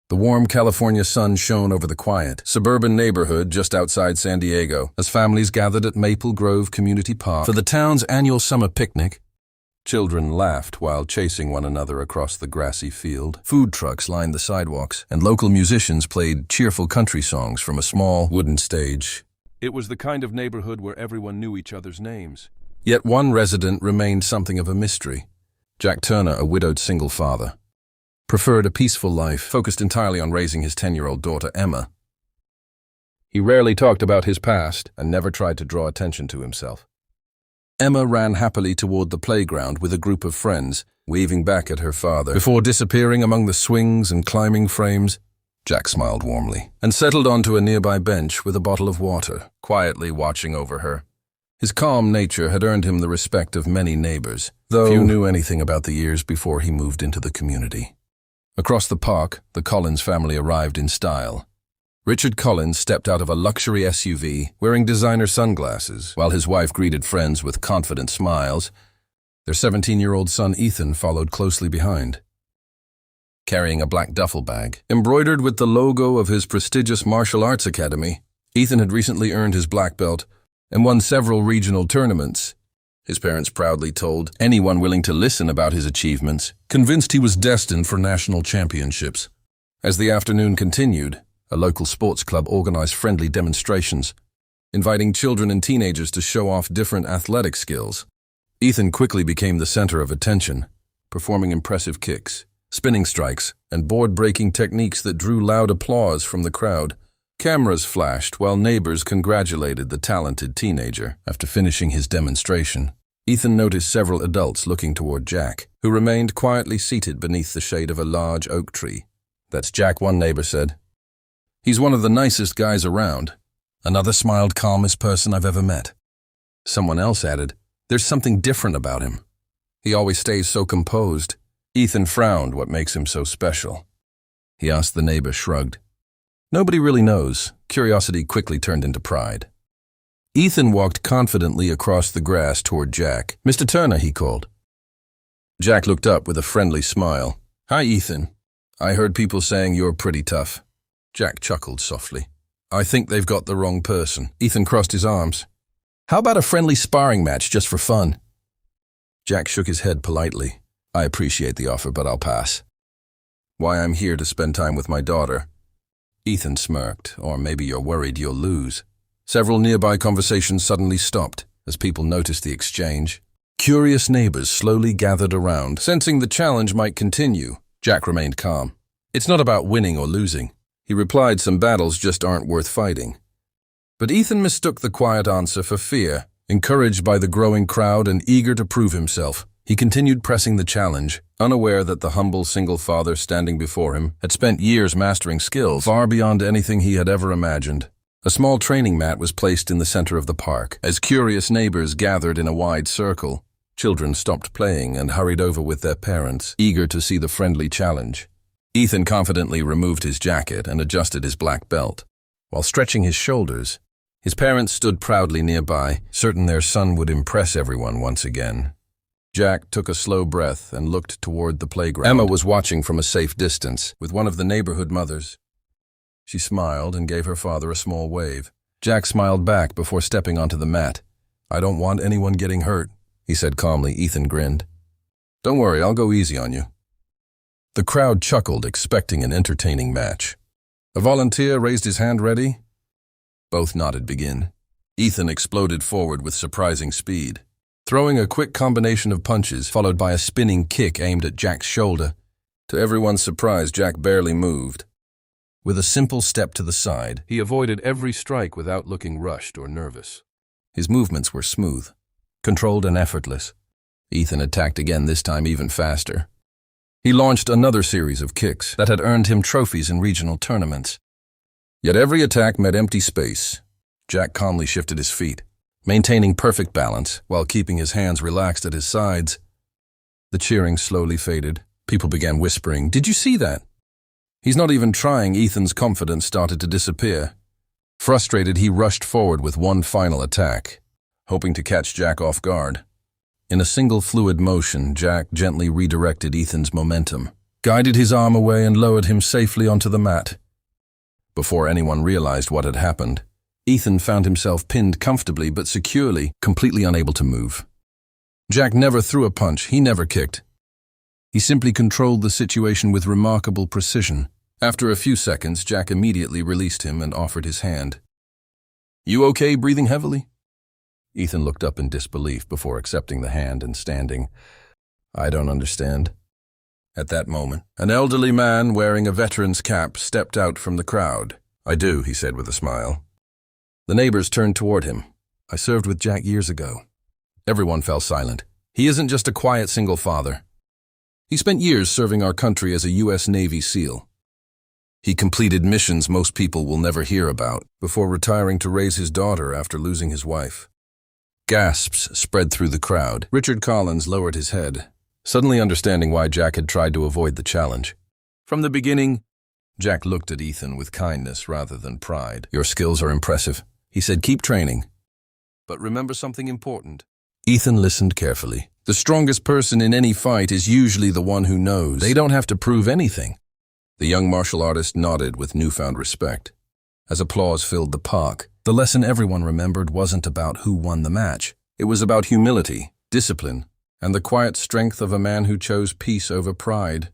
The warm California sun shone over the quiet, suburban neighborhood just outside San Diego as families gathered at Maple Grove Community Park for the town's annual summer picnic. Children laughed while chasing one another across the grassy field. Food trucks lined the sidewalks, and local musicians played cheerful country songs from a small wooden stage. It was the kind of neighborhood where everyone knew each other's names. Yet one resident remained something of a mystery. Jack Turner, a widowed single father, preferred a peaceful life, focused entirely on raising his 10-year-old daughter, Emma. He rarely talked about his past and never tried to draw attention to himself. Emma ran happily toward the playground with a group of friends, waving back at her father. Before disappearing among the swings and climbing frames, Jack smiled warmly and settled onto a nearby bench with a bottle of water, quietly watching over her. His calm nature had earned him the respect of many neighbors, though few knew anything about the years before he moved into the community. Across the park, the Collins family arrived in style. Richard Collins stepped out of a luxury SUV, wearing designer sunglasses, while his wife greeted friends with confident smiles. Their 17-year-old son Ethan followed closely behind, carrying a black duffel bag embroidered with the logo of his prestigious martial arts academy. Ethan had recently earned his black belt and won several regional tournaments. His parents proudly told anyone willing to listen about his achievements, convinced he was destined for national championships. As the afternoon continued, a local sports club organized friendly demonstrations, inviting children and teenagers to show off different athletic skills. Ethan quickly became the center of attention, performing impressive kicks, spinning strikes, and board-breaking techniques that drew loud applause from the crowd. Cameras flashed while neighbors congratulated the talented teenager. After finishing his demonstration, Ethan noticed several adults looking toward Jack, who remained quietly seated beneath the shade of a large oak tree. "That's Jack," one neighbor said. "He's one of the nicest guys around." Another smiled, "Calmest person I've ever met." Someone else added, "There's something different about him. He always stays so composed." Ethan frowned. "What makes him so special?" he asked. The neighbor shrugged. "Nobody really knows." Curiosity quickly turned into pride. Ethan walked confidently across the grass toward Jack. "Mr. Turner," he called. Jack looked up with a friendly smile. "Hi, Ethan. I heard people saying you're pretty tough." Jack chuckled softly. "I think they've got the wrong person." Ethan crossed his arms. "How about a friendly sparring match just for fun?" Jack shook his head politely. "I appreciate the offer, but I'll pass. Why, I'm here to spend time with my daughter." Ethan smirked. "Or maybe you're worried you'll lose." Several nearby conversations suddenly stopped as people noticed the exchange. Curious neighbors slowly gathered around, sensing the challenge might continue. Jack remained calm. "It's not about winning or losing," he replied. "Some battles just aren't worth fighting." But Ethan mistook the quiet answer for fear. Encouraged by the growing crowd and eager to prove himself, he continued pressing the challenge, unaware that the humble single father standing before him had spent years mastering skills far beyond anything he had ever imagined. A small training mat was placed in the center of the park. As curious neighbors gathered in a wide circle, children stopped playing and hurried over with their parents, eager to see the friendly challenge. Ethan confidently removed his jacket and adjusted his black belt. While stretching his shoulders, his parents stood proudly nearby, certain their son would impress everyone once again. Jack took a slow breath and looked toward the playground. Emma was watching from a safe distance with one of the neighborhood mothers. She smiled and gave her father a small wave. Jack smiled back before stepping onto the mat. "I don't want anyone getting hurt," he said calmly. Ethan grinned. "Don't worry, I'll go easy on you." The crowd chuckled, expecting an entertaining match. A volunteer raised his hand. "Ready?" Both nodded. "Begin." Ethan exploded forward with surprising speed, throwing a quick combination of punches, followed by a spinning kick aimed at Jack's shoulder. To everyone's surprise, Jack barely moved. With a simple step to the side, he avoided every strike without looking rushed or nervous. His movements were smooth, controlled and effortless. Ethan attacked again, this time even faster. He launched another series of kicks that had earned him trophies in regional tournaments. Yet every attack met empty space. Jack calmly shifted his feet, maintaining perfect balance while keeping his hands relaxed at his sides. The cheering slowly faded. People began whispering, "Did you see that?" "He's not even trying." Ethan's confidence started to disappear. Frustrated, he rushed forward with one final attack, hoping to catch Jack off guard. In a single fluid motion, Jack gently redirected Ethan's momentum, guided his arm away and lowered him safely onto the mat. Before anyone realized what had happened, Ethan found himself pinned comfortably but securely, completely unable to move. Jack never threw a punch, he never kicked. He simply controlled the situation with remarkable precision. After a few seconds, Jack immediately released him and offered his hand. "You okay, breathing heavily?" Ethan looked up in disbelief before accepting the hand and standing. "I don't understand." At that moment, an elderly man wearing a veteran's cap stepped out from the crowd. "I do," he said with a smile. The neighbors turned toward him. "I served with Jack years ago." Everyone fell silent. "He isn't just a quiet single father. He spent years serving our country as a U.S. Navy SEAL. He completed missions most people will never hear about before retiring to raise his daughter after losing his wife." Gasps spread through the crowd. Richard Collins lowered his head, suddenly understanding why Jack had tried to avoid the challenge. From the beginning, Jack looked at Ethan with kindness rather than pride. "Your skills are impressive," he said. "Keep training. But remember something important." Ethan listened carefully. The strongest person in any fight is usually the one who knows. They don't have to prove anything. The young martial artist nodded with newfound respect. As applause filled the park, the lesson everyone remembered wasn't about who won the match. It was about humility, discipline, and the quiet strength of a man who chose peace over pride.